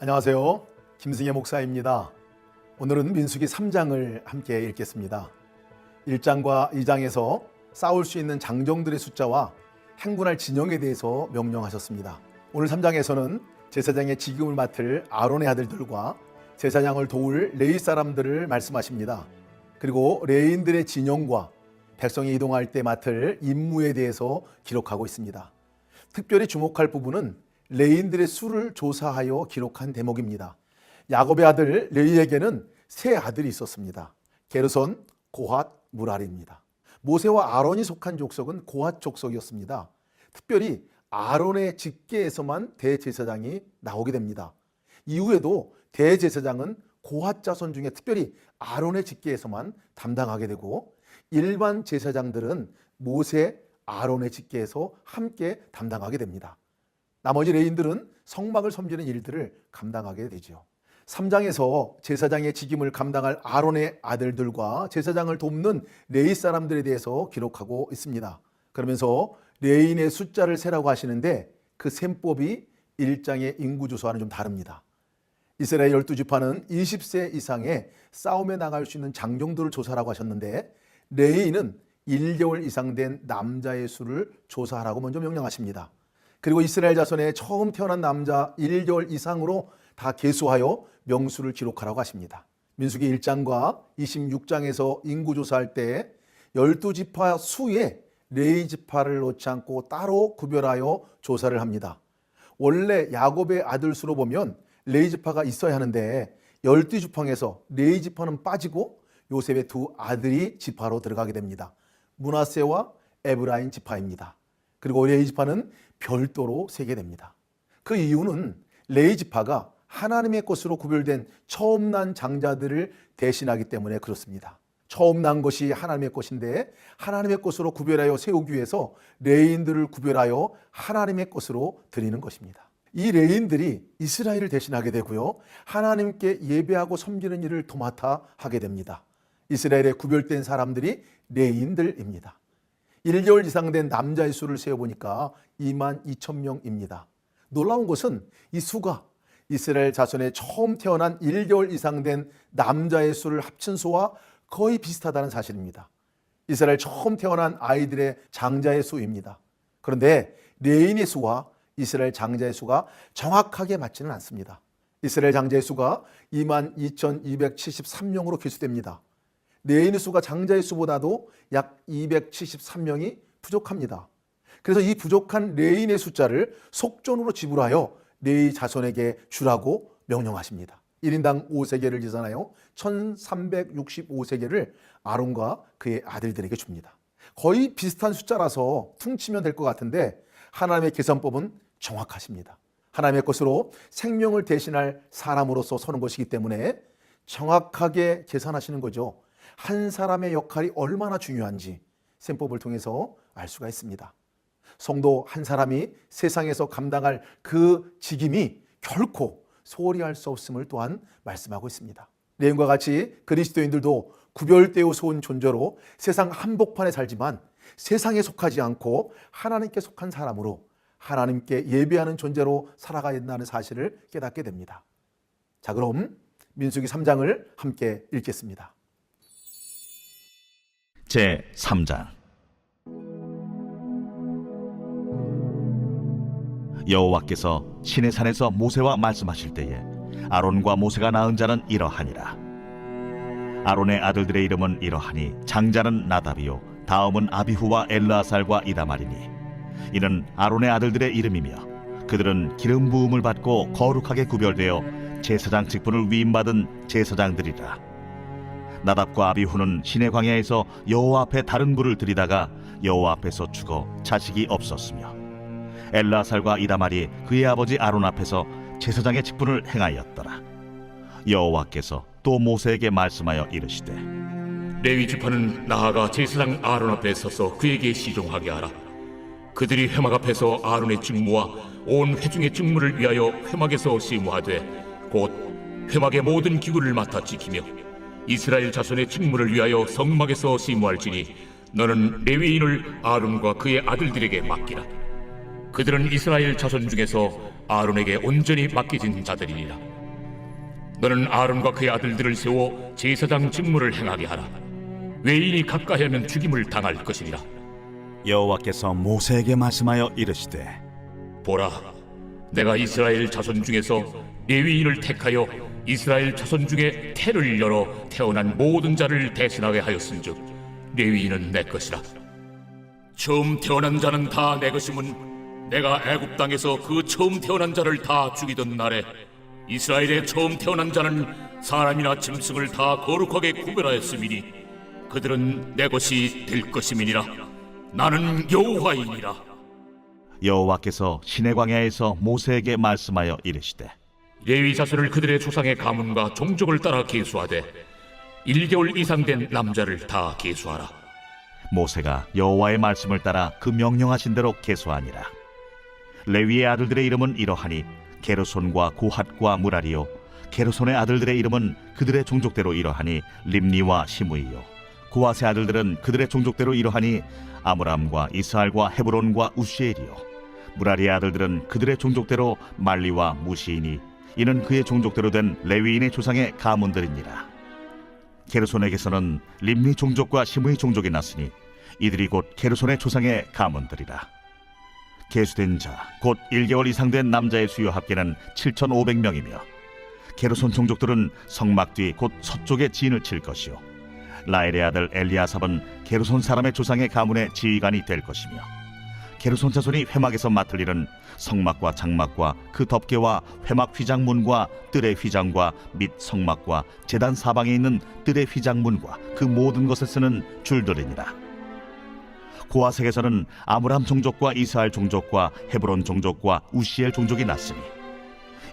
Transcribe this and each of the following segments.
안녕하세요. 김승혜 목사입니다. 오늘은 민수기 3장을 함께 읽겠습니다. 1장과 2장에서 싸울 수 있는 장정들의 숫자와 행군할 진영에 대해서 명령하셨습니다. 오늘 3장에서는 제사장의 직임을 맡을 아론의 아들들과 제사장을 도울 레위 사람들을 말씀하십니다. 그리고 레위인들의 진영과 백성이 이동할 때 맡을 임무에 대해서 기록하고 있습니다. 특별히 주목할 부분은 레위인들의 수를 조사하여 기록한 대목입니다. 야곱의 아들 레위에게는 세 아들이 있었습니다. 게르손, 고핫, 무랄입니다. 모세와 아론이 속한 족속은 고핫 족속이었습니다. 특별히 아론의 직계에서만 대제사장이 나오게 됩니다. 이후에도 대제사장은 고핫 자손 중에 특별히 아론의 직계에서만 담당하게 되고, 일반 제사장들은 모세, 아론의 직계에서 함께 담당하게 됩니다. 나머지 레위인들은 성막을 섬기는 일들을 감당하게 되죠. 3장에서 제사장의 직임을 감당할 아론의 아들들과 제사장을 돕는 레위 사람들에 대해서 기록하고 있습니다. 그러면서 레위인의 숫자를 세라고 하시는데 그 셈법이 1장의 인구조사와는 좀 다릅니다. 이스라엘 12지파는 20세 이상의 싸움에 나갈 수 있는 장정들을 조사하라고 하셨는데, 레위인은 1개월 이상 된 남자의 수를 조사하라고 먼저 명령하십니다. 그리고 이스라엘 자손의 처음 태어난 남자 1개월 이상으로 다 계수하여 명수를 기록하라고 하십니다. 민수기 1장과 26장에서 인구조사할 때 12지파 수에 레위 지파를 놓지 않고 따로 구별하여 조사를 합니다. 원래 야곱의 아들 수로 보면 레위 지파가 있어야 하는데 12지파에서 레위 지파는 빠지고 요셉의 두 아들이 지파로 들어가게 됩니다. 므낫세와 에브라임 지파입니다. 그리고 레위 지파는 별도로 세게 됩니다. 그 이유는 레위 지파가 하나님의 것으로 구별된 처음 난 장자들을 대신하기 때문에 그렇습니다. 처음 난 것이 하나님의 것인데 하나님의 것으로 구별하여 세우기 위해서 레위인들을 구별하여 하나님의 것으로 드리는 것입니다. 이 레위인들이 이스라엘을 대신하게 되고요, 하나님께 예배하고 섬기는 일을 도맡아 하게 됩니다. 이스라엘에 구별된 사람들이 레위인들입니다. 1개월 이상 된 남자의 수를 세어보니까 22,000명입니다. 놀라운 것은 이 수가 이스라엘 자손의 처음 태어난 1개월 이상 된 남자의 수를 합친 수와 거의 비슷하다는 사실입니다. 이스라엘 처음 태어난 아이들의 장자의 수입니다. 그런데 레위인의 수와 이스라엘 장자의 수가 정확하게 맞지는 않습니다. 이스라엘 장자의 수가 22,273명으로 기수됩니다. 레위인의 수가 장자의 수보다도 약 273명이 부족합니다. 그래서 이 부족한 레위인의 숫자를 속전으로 지불하여 레위 자손에게 주라고 명령하십니다. 1인당 5세겔을 계산하여 1365세겔을 아론과 그의 아들들에게 줍니다. 거의 비슷한 숫자라서 퉁치면 될 것 같은데 하나님의 계산법은 정확하십니다. 하나님의 것으로 생명을 대신할 사람으로서 서는 것이기 때문에 정확하게 계산하시는 거죠. 한 사람의 역할이 얼마나 중요한지 셈법을 통해서 알 수가 있습니다. 성도 한 사람이 세상에서 감당할 그 직임이 결코 소홀히 할 수 없음을 또한 말씀하고 있습니다. 레위인과 같이 그리스도인들도 구별되어 온 존재로 세상 한복판에 살지만 세상에 속하지 않고 하나님께 속한 사람으로 하나님께 예배하는 존재로 살아가야 한다는 사실을 깨닫게 됩니다. 자, 그럼 민수기 3장을 함께 읽겠습니다. 제 3장. 여호와께서 시내산에서 모세와 말씀하실 때에 아론과 모세가 낳은 자는 이러하니라. 아론의 아들들의 이름은 이러하니 장자는 나답이요 다음은 아비후와 엘르아살과 이다말이니 이는 아론의 아들들의 이름이며 그들은 기름 부음을 받고 거룩하게 구별되어 제사장 직분을 위임받은 제사장들이라. 나답과 아비후는 시내 광야에서 여호와 앞에 다른 불을 들이다가 여호와 앞에서 죽어 자식이 없었으며 엘르아살과 이다말이 그의 아버지 아론 앞에서 제사장의 직분을 행하였더라. 여호와께서 또 모세에게 말씀하여 이르시되 레위 지파는 나아가 제사장 아론 앞에 서서 그에게 시종하게 하라. 그들이 회막 앞에서 아론의 직무와 온 회중의 직무를 위하여 회막에서 시무하되 곧 회막의 모든 기구를 맡아 지키며 이스라엘 자손의 직무를 위하여 성막에서 시무할지니 너는 레위인을 아론과 그의 아들들에게 맡기라. 그들은 이스라엘 자손 중에서 아론에게 온전히 맡겨진 자들이니라. 너는 아론과 그의 아들들을 세워 제사장 직무를 행하게 하라. 외인이 가까이 하면 죽임을 당할 것이니라. 여호와께서 모세에게 말씀하여 이르시되 보라, 내가 이스라엘 자손 중에서 레위인을 택하여 이스라엘 자손 중에 태를 열어 태어난 모든 자를 대신하게 하였은즉 레위인은 내 것이라. 처음 태어난 자는 다 내 것임은 내가 애굽 땅에서 그 처음 태어난 자를 다 죽이던 날에 이스라엘의 처음 태어난 자는 사람이나 짐승을 다 거룩하게 구별하였음이니 그들은 내 것이 될 것임이니라. 나는 여호와이니라. 여호와께서 시내 광야에서 모세에게 말씀하여 이르시되 레위 자손을 그들의 조상의 가문과 종족을 따라 계수하되 1개월 이상 된 남자를 다 계수하라. 모세가 여호와의 말씀을 따라 그 명령하신 대로 계수하니라. 레위의 아들들의 이름은 이러하니 게르손과 고핫과 무라리요, 게르손의 아들들의 이름은 그들의 종족대로 이러하니 림니와 시므이요, 고핫의 아들들은 그들의 종족대로 이러하니 아므람과 이스할과 헤브론과 우시엘이요, 무라리의 아들들은 그들의 종족대로 말리와 무시이니 이는 그의 종족대로 된 레위인의 조상의 가문들이니라. 게르손에게서는 림니 종족과 시므이 종족이 났으니 이들이 곧 게르손의 조상의 가문들이라. 계수된 자 곧 1개월 이상 된 남자의 수요 합계는 7,500명이며 게르손 종족들은 성막 뒤 곧 서쪽에 진을 칠 것이요, 라엘의 아들 엘리아삽은 게르손 사람의 조상의 가문의 지휘관이 될 것이며 게르손 자손이 회막에서 맡을 일은 성막과 장막과 그 덮개와 회막 휘장문과 뜰의 휘장과 및 성막과 제단 사방에 있는 뜰의 휘장문과 그 모든 것에 쓰는 줄들이니라. 고아색에서는 아므람 종족과 이스할 종족과 헤브론 종족과 우시엘 종족이 났으니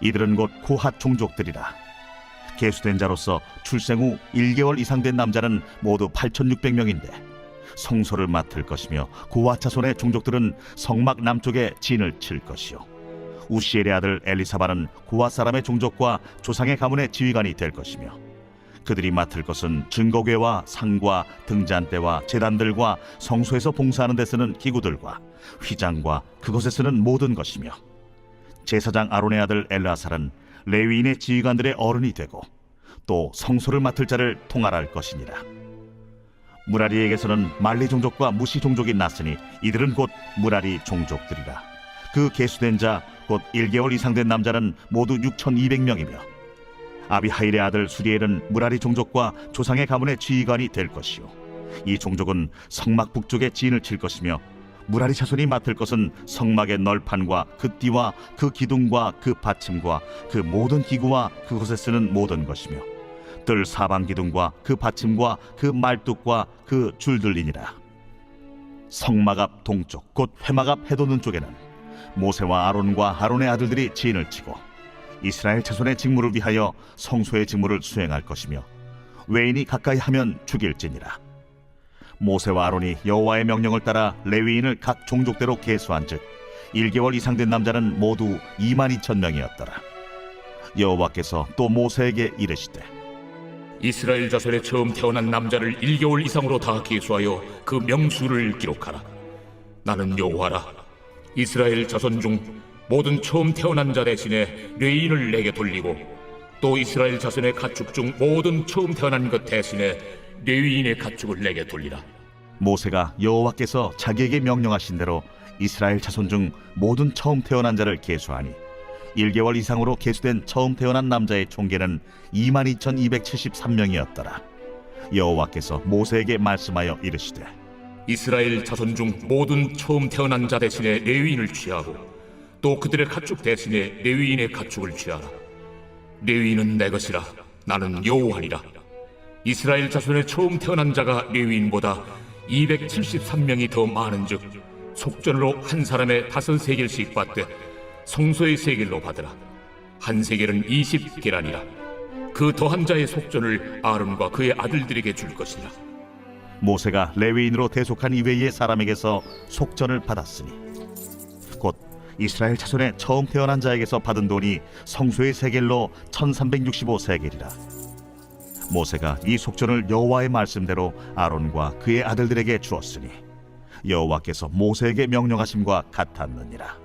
이들은 곧 고핫 종족들이라. 계수된 자로서 출생 후 1개월 이상 된 남자는 모두 8,600명인데 성소를 맡을 것이며 고핫 자손의 종족들은 성막 남쪽에 진을 칠 것이요, 우시엘의 아들 엘리사바는 고핫 사람의 종족과 조상의 가문의 지휘관이 될 것이며 그들이 맡을 것은 증거궤와 상과 등잔대와 제단들과 성소에서 봉사하는 데 쓰는 기구들과 휘장과 그것에 쓰는 모든 것이며 제사장 아론의 아들 엘라살은 레위인의 지휘관들의 어른이 되고 또 성소를 맡을 자를 통할할 것이니라. 무라리에게서는 말리 종족과 무시 종족이 났으니 이들은 곧 무라리 종족들이라. 그 계수된 자 곧 1개월 이상 된 남자는 모두 6,200명이며 아비하일의 아들 수리엘은 무라리 종족과 조상의 가문의 지휘관이 될 것이요, 이 종족은 성막 북쪽에 진을 칠 것이며 무라리 자손이 맡을 것은 성막의 널판과 그 띠와 그 기둥과 그 받침과 그 모든 기구와 그것에 쓰는 모든 것이며 뜰 사방 기둥과 그 받침과 그 말뚝과 그 줄들이니라. 성막 앞 동쪽 곧 회막 앞 해돋는 쪽에는 모세와 아론과 아론의 아들들이 진을 치고 이스라엘 자손의 직무를 위하여 성소의 직무를 수행할 것이며 외인이 가까이 하면 죽일지니라. 모세와 아론이 여호와의 명령을 따라 레위인을 각 종족대로 계수한즉 1개월 이상 된 남자는 모두 22,000명이었더라. 여호와께서 또 모세에게 이르시되 이스라엘 자손의 처음 태어난 남자를 1개월 이상으로 다 계수하여 그 명수를 기록하라. 나는 여호와라. 이스라엘 자손 중 모든 처음 태어난 자 대신에 레위인을 내게 돌리고 또 이스라엘 자손의 가축 중 모든 처음 태어난 것 대신에 레위인의 가축을 내게 돌리라. 모세가 여호와께서 자기에게 명령하신 대로 이스라엘 자손 중 모든 처음 태어난 자를 계수하니 1개월 이상으로 계수된 처음 태어난 남자의 총계는 22,273명이었더라. 여호와께서 모세에게 말씀하여 이르시되 이스라엘 자손 중 모든 처음 태어난 자 대신에 레위인을 취하고 또 그들의 가축 대신에 레위인의 가축을 취하라. 레위인은 내 것이라. 나는 여호와니라. 이스라엘 자손의 처음 태어난 자가 레위인보다 273명이 더 많은즉 속전으로 한 사람의 5세겔씩 받되 성소의 세겔로 받으라. 한 세겔은 20게란이라. 그 더한 자의 속전을 아론과 그의 아들들에게 줄 것이라. 모세가 레위인으로 대속한 이외의 사람에게서 속전을 받았으니 곧 이스라엘 자손의 처음 태어난 자에게서 받은 돈이 성소의 세겔로 1365세겔이라. 모세가 이 속전을 여호와의 말씀대로 아론과 그의 아들들에게 주었으니 여호와께서 모세에게 명령하심과 같았느니라.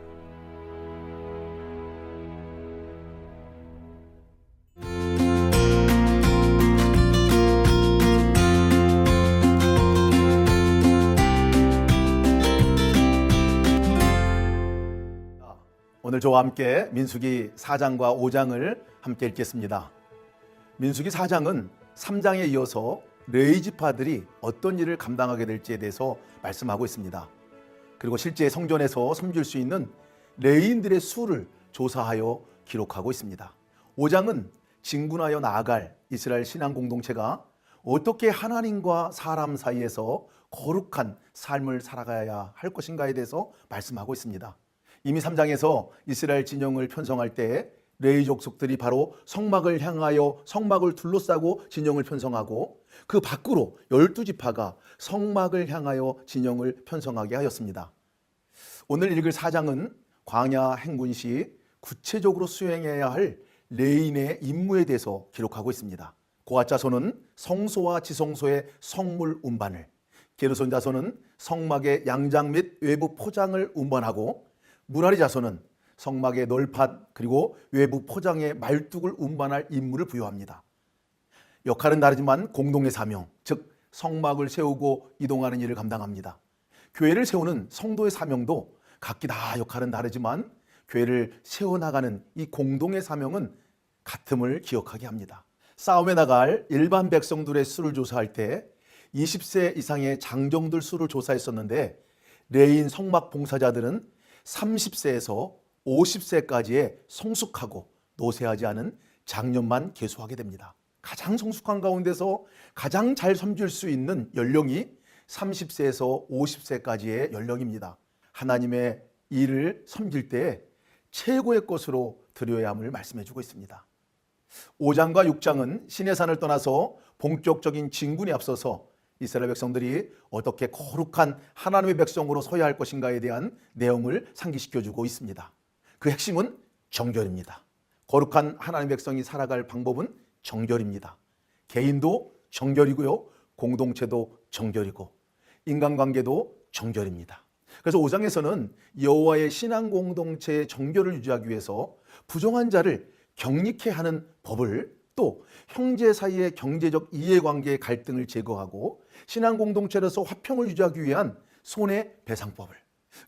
오늘 저와 함께 민수기 4장과 5장을 함께 읽겠습니다. 민수기 4장은 3장에 이어서 레위 지파들이 어떤 일을 감당하게 될지에 대해서 말씀하고 있습니다. 그리고 실제 성전에서 섬길 수 있는 레위인들의 수를 조사하여 기록하고 있습니다. 5장은 진군하여 나아갈 이스라엘 신앙 공동체가 어떻게 하나님과 사람 사이에서 거룩한 삶을 살아가야 할 것인가에 대해서 말씀하고 있습니다. 이미 3장에서 이스라엘 진영을 편성할 때 레위 족속들이 바로 성막을 향하여 성막을 둘러싸고 진영을 편성하고 그 밖으로 12지파가 성막을 향하여 진영을 편성하게 하였습니다. 오늘 읽을 4장은 광야 행군 시 구체적으로 수행해야 할 레위인의 임무에 대해서 기록하고 있습니다. 고앗 자손은 성소와 지성소의 성물 운반을, 게르손 자손은 성막의 양장 및 외부 포장을 운반하고, 무라리 자손은 성막의 널판 그리고 외부 포장의 말뚝을 운반할 임무를 부여합니다. 역할은 다르지만 공동의 사명, 즉 성막을 세우고 이동하는 일을 감당합니다. 교회를 세우는 성도의 사명도 각기 다 역할은 다르지만 교회를 세워나가는 이 공동의 사명은 같음을 기억하게 합니다. 싸움에 나갈 일반 백성들의 수를 조사할 때 20세 이상의 장정들 수를 조사했었는데, 레위인 성막 봉사자들은 30세에서 50세까지의 성숙하고 노쇠하지 않은 장년만 계수하게 됩니다. 가장 성숙한 가운데서 가장 잘 섬길 수 있는 연령이 30세에서 50세까지의 연령입니다. 하나님의 일을 섬길 때 최고의 것으로 드려야 함을 말씀해 주고 있습니다. 5장과 6장은 시내산을 떠나서 본격적인 진군에 앞서서 이스라엘 백성들이 어떻게 거룩한 하나님의 백성으로 서야 할 것인가에 대한 내용을 상기시켜주고 있습니다. 그 핵심은 정결입니다. 거룩한 하나님의 백성이 살아갈 방법은 정결입니다. 개인도 정결이고요, 공동체도 정결이고 인간관계도 정결입니다. 그래서 5장에서는 여호와의 신앙 공동체의 정결을 유지하기 위해서 부정한 자를 격리케 하는 법을, 또 형제 사이의 경제적 이해관계의 갈등을 제거하고 신앙 공동체로서 화평을 유지하기 위한 손해배상법을,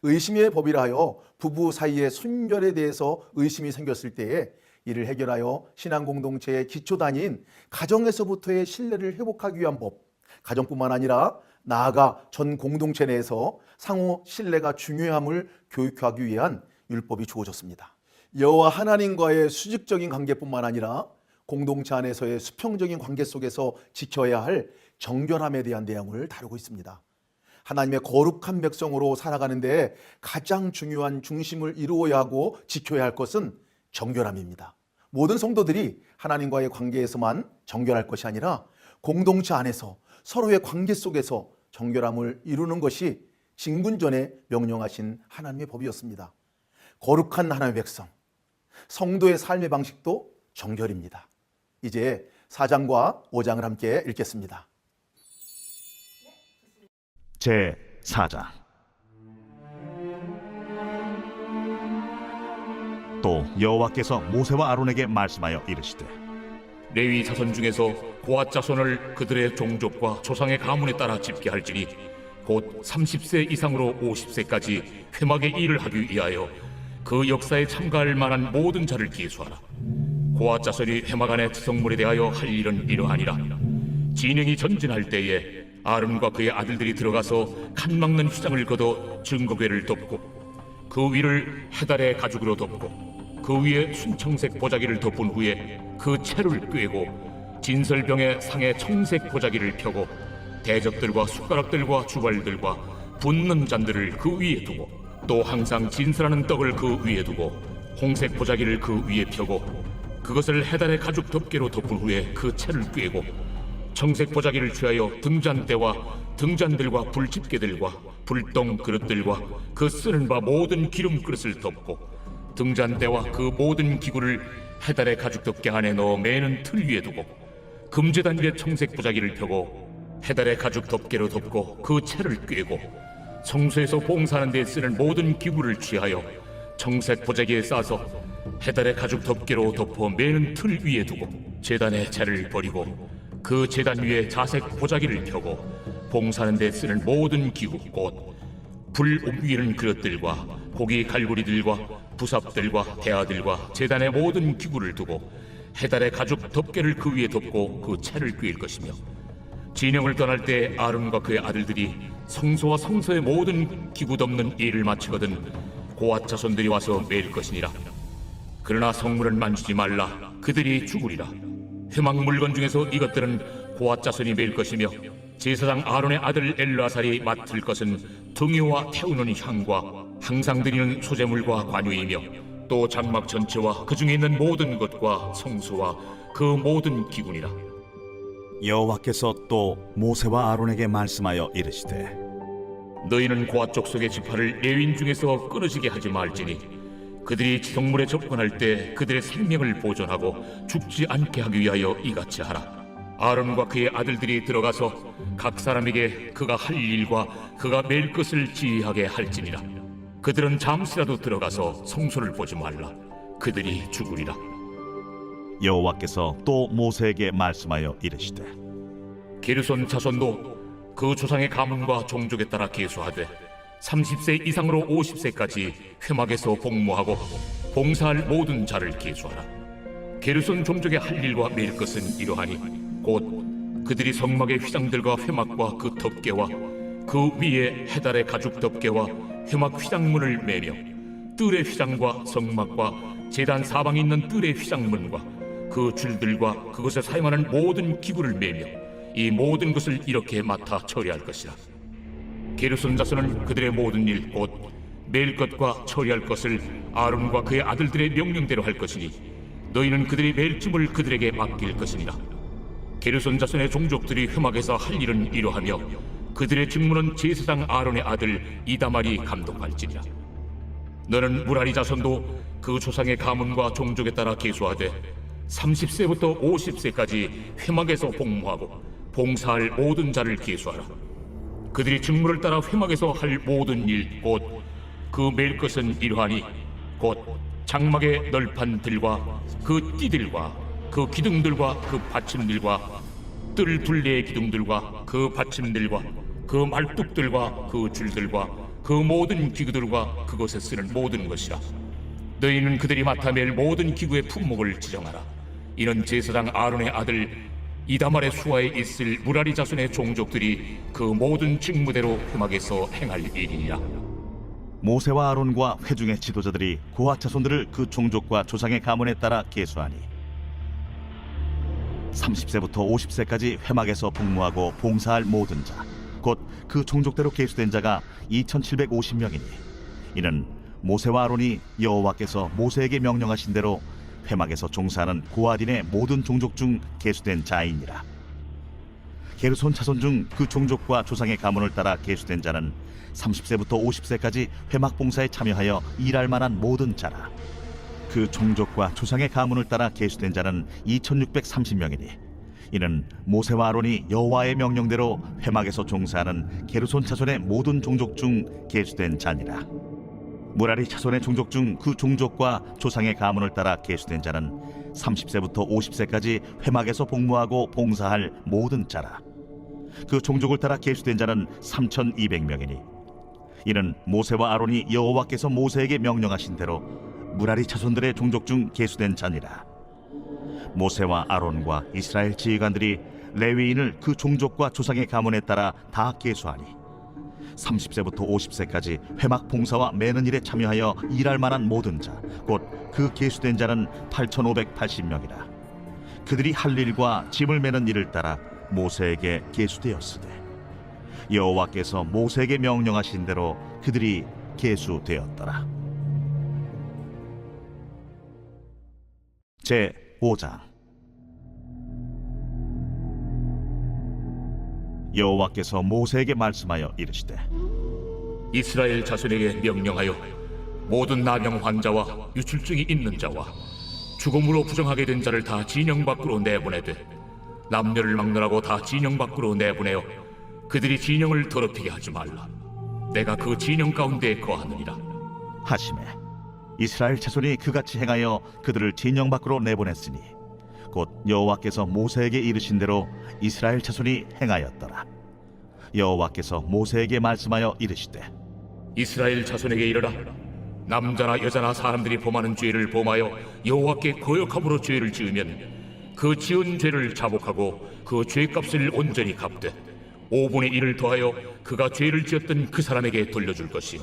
의심의 법이라 하여 부부 사이의 순결에 대해서 의심이 생겼을 때에 이를 해결하여 신앙 공동체의 기초단위인 가정에서부터의 신뢰를 회복하기 위한 법, 가정뿐만 아니라 나아가 전 공동체 내에서 상호 신뢰가 중요함을 교육하기 위한 율법이 주어졌습니다. 여호와 하나님과의 수직적인 관계뿐만 아니라 공동체 안에서의 수평적인 관계 속에서 지켜야 할 정결함에 대한 내용을 다루고 있습니다. 하나님의 거룩한 백성으로 살아가는 데 가장 중요한 중심을 이루어야 하고 지켜야 할 것은 정결함입니다. 모든 성도들이 하나님과의 관계에서만 정결할 것이 아니라 공동체 안에서 서로의 관계 속에서 정결함을 이루는 것이 진군 전에 명령하신 하나님의 법이었습니다. 거룩한 하나님의 백성, 성도의 삶의 방식도 정결입니다. 이제 4장과 5장을 함께 읽겠습니다. 제 4장. 또 여호와께서 모세와 아론에게 말씀하여 이르시되, 레위 자손 중에서 고앗 자손을 그들의 종족과 조상의 가문에 따라 집계할지니 곧 30세 이상으로 50세까지 회막의 일을 하기 위하여 그 역사에 참가할 만한 모든 자를 기수하라. 고앗 자손이 회막 안의 지성물에 대하여 할 일은 이러하니라. 진영이 전진할 때에 아론과 그의 아들들이 들어가서 칸 막는 휘장을 걷어 증거궤를 덮고 그 위를 해달의 가죽으로 덮고 그 위에 순청색 보자기를 덮은 후에 그 채를 꿰고 진설병의 상에 청색 보자기를 펴고 대적들과 숟가락들과 주발들과 붓는 잔들을 그 위에 두고 또 항상 진설하는 떡을 그 위에 두고 홍색 보자기를 그 위에 펴고 그것을 해달의 가죽 덮개로 덮은 후에 그 채를 꿰고 청색 보자기를 취하여 등잔대와 등잔들과 불집게들과 불똥 그릇들과 그 쓰는 바 모든 기름 그릇을 덮고 등잔대와 그 모든 기구를 해달의 가죽 덮개 안에 넣어 매는 틀 위에 두고 금제단 위에 청색 보자기를 펴고 해달의 가죽 덮개로 덮고 그 채를 꿰고 성소에서 봉사하는 데 쓰는 모든 기구를 취하여 청색 보자기에 싸서 해달의 가죽 덮개로 덮어 매는 틀 위에 두고 제단의 채를 버리고 그 제단 위에 자색 보자기를 펴고 봉사하는 데 쓰는 모든 기구 곧 불 옮기는 그릇들과 고기 갈고리들과 부삽들과 대야들과 제단의 모든 기구를 두고 해달의 가죽 덮개를 그 위에 덮고 그 채를 꿰일 것이며, 진영을 떠날 때 아론과 그의 아들들이 성소와 성소의 모든 기구 덮는 일을 마치거든 고앗 자손들이 와서 매일 것이니라. 그러나 성물을 만지지 말라. 그들이 죽으리라. 회막 물건 중에서 이것들은 고앗 자손이 매일 것이며, 제사장 아론의 아들 엘르아살이 맡을 것은 등유와 태우는 향과 항상 드리는 소재물과 관유이며, 또 장막 전체와 그 중에 있는 모든 것과 성소와 그 모든 기구니라. 여호와께서 또 모세와 아론에게 말씀하여 이르시되, 너희는 고앗 족속의 지파를 레위인 중에서 끊어지게 하지 말지니, 그들이 성물에 접근할 때 그들의 생명을 보존하고 죽지 않게 하기 위하여 이같이 하라. 아론과 그의 아들들이 들어가서 각 사람에게 그가 할 일과 그가 맬 것을 지휘하게 할지니라. 그들은 잠시라도 들어가서 성소를 보지 말라. 그들이 죽으리라. 여호와께서 또 모세에게 말씀하여 이르시되, 게르손 자손도 그 조상의 가문과 종족에 따라 계수하되 30세 이상으로 50세까지 회막에서 복무하고 봉사할 모든 자를 계수하라. 게르손 종족의 할 일과 맬 것은 이러하니, 곧 그들이 성막의 휘장들과 회막과 그 덮개와 그 위에 해달의 가죽 덮개와 회막 휘장문을 매며, 뜰의 휘장과 성막과 제단 사방에 있는 뜰의 휘장문과 그 줄들과 그것에 사용하는 모든 기구를 매며 이 모든 것을 이렇게 맡아 처리할 것이라. 게르손 자손은 그들의 모든 일 곧 맬 것과 처리할 것을 아론과 그의 아들들의 명령대로 할 것이니, 너희는 그들이 맬 짐을 그들에게 맡길 것이니라. 게르손 자손의 종족들이 회막에서 할 일은 이러하며, 그들의 직무는 제사장 아론의 아들 이다말이 감독할지니라. 너는 무라리 자손도 그 조상의 가문과 종족에 따라 계수하되 30세부터 50세까지 회막에서 복무하고 봉사할 모든 자를 계수하라. 그들이 직무를 따라 회막에서 할 모든 일 곧 그 맬 것은 이러하니, 곧 장막의 널판들과 그 띠들과 그 기둥들과 그 받침들과 뜰 둘레의 기둥들과 그 받침들과 그 말뚝들과 그 줄들과 그 모든 기구들과 그것에 쓰는 모든 것이라. 너희는 그들이 맡아 맬 모든 기구의 품목을 지정하라. 이는 제사장 아론의 아들 이다말의 수하에 있을 무라리 자손의 종족들이 그 모든 직무대로 회막에서 행할 일이니라. 모세와 아론과 회중의 지도자들이 고앗 자손들을 그 종족과 조상의 가문에 따라 계수하니, 30세부터 50세까지 회막에서 복무하고 봉사할 모든 자, 곧 그 종족대로 계수된 자가 2750명이니, 이는 모세와 아론이 여호와께서 모세에게 명령하신 대로 회막에서 종사하는 고앗인의 모든 종족 중 계수된 자이니라. 게르손 자손 중 그 종족과 조상의 가문을 따라 계수된 자는 30세부터 50세까지 회막 봉사에 참여하여 일할 만한 모든 자라. 그 종족과 조상의 가문을 따라 계수된 자는 2630명이니, 이는 모세와 아론이 여호와의 명령대로 회막에서 종사하는 게르손 자손의 모든 종족 중 계수된 자니라. 무라리 자손의 종족 중 그 종족과 조상의 가문을 따라 계수된 자는 30세부터 50세까지 회막에서 복무하고 봉사할 모든 자라. 그 종족을 따라 계수된 자는 3200명이니, 이는 모세와 아론이 여호와께서 모세에게 명령하신 대로 무라리 자손들의 종족 중 계수된 자니라. 모세와 아론과 이스라엘 지휘관들이 레위인을 그 종족과 조상의 가문에 따라 다 계수하니, 30세부터 50세까지 회막 봉사와 매는 일에 참여하여 일할 만한 모든 자, 곧 그 계수된 자는 8580명이라. 그들이 할 일과 짐을 매는 일을 따라 모세에게 계수되었으되, 여호와께서 모세에게 명령하신 대로 그들이 계수되었더라. 제 5장. 여호와께서 모세에게 말씀하여 이르시되, 이스라엘 자손에게 명령하여 모든 나병 환자와 유출증이 있는 자와 죽음으로 부정하게 된 자를 다 진영 밖으로 내보내되, 남녀를 막론하고 다 진영 밖으로 내보내어 그들이 진영을 더럽히게 하지 말라. 내가 그 진영 가운데 거하느니라 하시매, 이스라엘 자손이 그같이 행하여 그들을 진영 밖으로 내보냈으니, 곧 여호와께서 모세에게 이르신 대로 이스라엘 자손이 행하였더라. 여호와께서 모세에게 말씀하여 이르시되, 이스라엘 자손에게 이르라. 남자나 여자나 사람들이 범하는 죄를 범하여 여호와께 거역함으로 죄를 지으면 그 지은 죄를 자복하고 그 죄값을 온전히 갚되 5분의 1을 더하여 그가 죄를 지었던 그 사람에게 돌려줄 것이요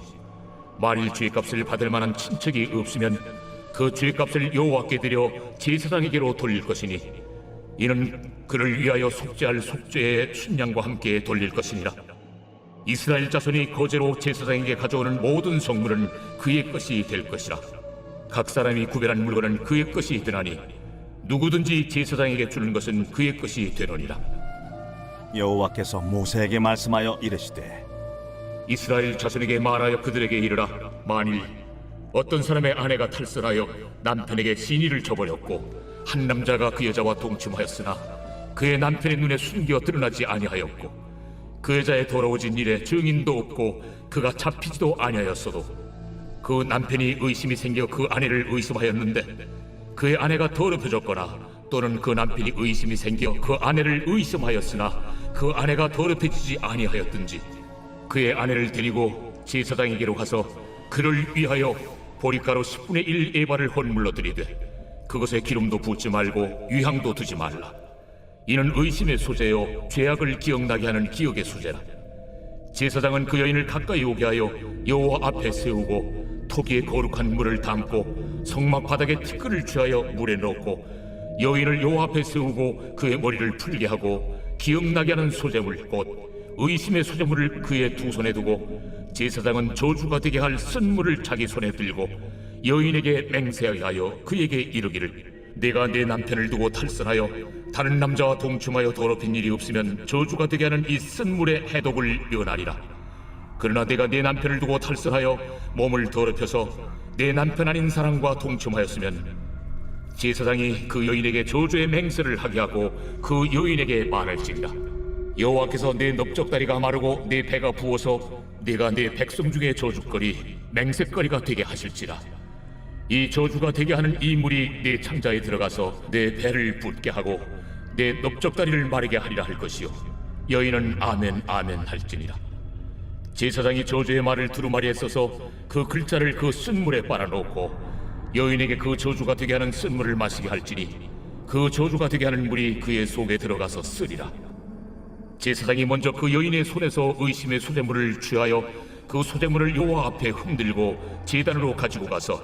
만일 죄값을 받을 만한 친척이 없으면 그 죄값을 여호와께 드려 제사장에게로 돌릴 것이니 이는 그를 위하여 속죄할 속죄의 순양과 함께 돌릴 것이니라. 이스라엘 자손이 거제로 제사장에게 가져오는 모든 성물은 그의 것이 될 것이라. 각 사람이 구별한 물건은 그의 것이 되나니 누구든지 제사장에게 주는 것은 그의 것이 되느니라. 여호와께서 모세에게 말씀하여 이르시되 이스라엘 자손에게 말하여 그들에게 이르라. 만일 어떤 사람의 아내가 탈선하여 남편에게 시니를 저버렸고 한 남자가 그 여자와 동침하였으나 그의 남편의 눈에 숨겨 드러나지 아니하였고 그 여자의 더러워진 일에 증인도 없고 그가 잡히지도 아니하였어도 그 남편이 의심이 생겨 그 아내를 의심하였는데 그의 아내가 더럽혀졌거나 또는 그 남편이 의심이 생겨 그 아내를 의심하였으나 그 아내가 더럽혀지지 아니하였든지 그의 아내를 데리고 제사장에게로 가서 그를 위하여 보리가루 10분의 1 에바를 헌물로 드리되 그것에 기름도 붓지 말고 유향도 두지 말라. 이는 의심의 소재요 죄악을 기억나게 하는 기억의 소재라. 제사장은 그 여인을 가까이 오게 하여 여호와 앞에 세우고 토기에 거룩한 물을 담고 성막 바닥에 티끌을 취하여 물에 넣고 여인을 여호와 앞에 세우고 그의 머리를 풀게 하고 기억나게 하는 소재물 곧 의심의 소재물을 그의 두 손에 두고 제사장은 저주가 되게 할 쓴물을 자기 손에 들고 여인에게 맹세하여 그에게 이르기를 내가 내 남편을 두고 탈선하여 다른 남자와 동침하여 더럽힌 일이 없으면 저주가 되게 하는 이 쓴물의 해독을 면하리라. 그러나 내가 내 남편을 두고 탈선하여 몸을 더럽혀서 내 남편 아닌 사람과 동침하였으면 제사장이 그 여인에게 저주의 맹세를 하게 하고 그 여인에게 말할지니라. 여호와께서 내 넓적다리가 마르고 내 배가 부어서 네가 내 백성 중에 저주거리 맹세거리가 되게 하실지라. 이 저주가 되게 하는 이 물이 내 창자에 들어가서 내 배를 붓게 하고 내 넓적다리를 마르게 하리라 할 것이요 여인은 아멘 아멘 할지니라. 제사장이 저주의 말을 두루마리에 써서 그 글자를 그 쓴물에 빨아놓고 여인에게 그 저주가 되게 하는 쓴물을 마시게 할지니 그 저주가 되게 하는 물이 그의 속에 들어가서 쓰리라. 제사장이 먼저 그 여인의 손에서 의심의 소재물을 취하여 그 소재물을 여호와 앞에 흔들고 제단으로 가지고 가서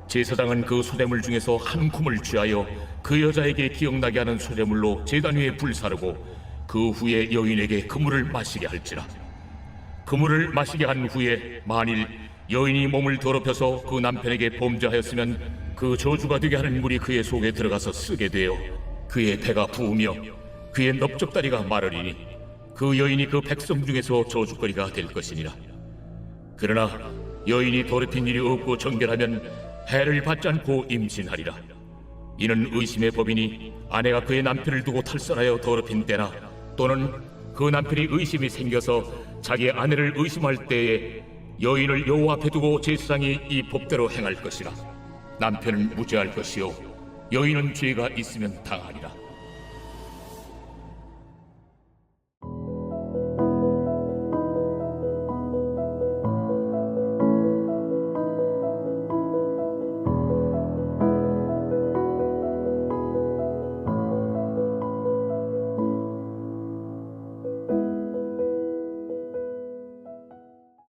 제사장은 그 소재물 중에서 한 쿰을 취하여 그 여자에게 기억나게 하는 소재물로 제단 위에 불사르고 그 후에 여인에게 그 물을 마시게 할지라. 그 물을 마시게 한 후에 만일 여인이 몸을 더럽혀서 그 남편에게 범죄하였으면 그 저주가 되게 하는 물이 그의 속에 들어가서 쓰게 되어 그의 배가 부으며 그의 넓적다리가 마르리니 그 여인이 그 백성 중에서 저주거리가 될 것이니라. 그러나 여인이 더럽힌 일이 없고 정결하면 해를 받지 않고 임신하리라. 이는 의심의 법이니 아내가 그의 남편을 두고 탈선하여 더럽힌 때나 또는 그 남편이 의심이 생겨서 자기의 아내를 의심할 때에 여인을 여호와 앞에 두고 제사장이 이 법대로 행할 것이라. 남편은 무죄할 것이요 여인은 죄가 있으면 당하리라.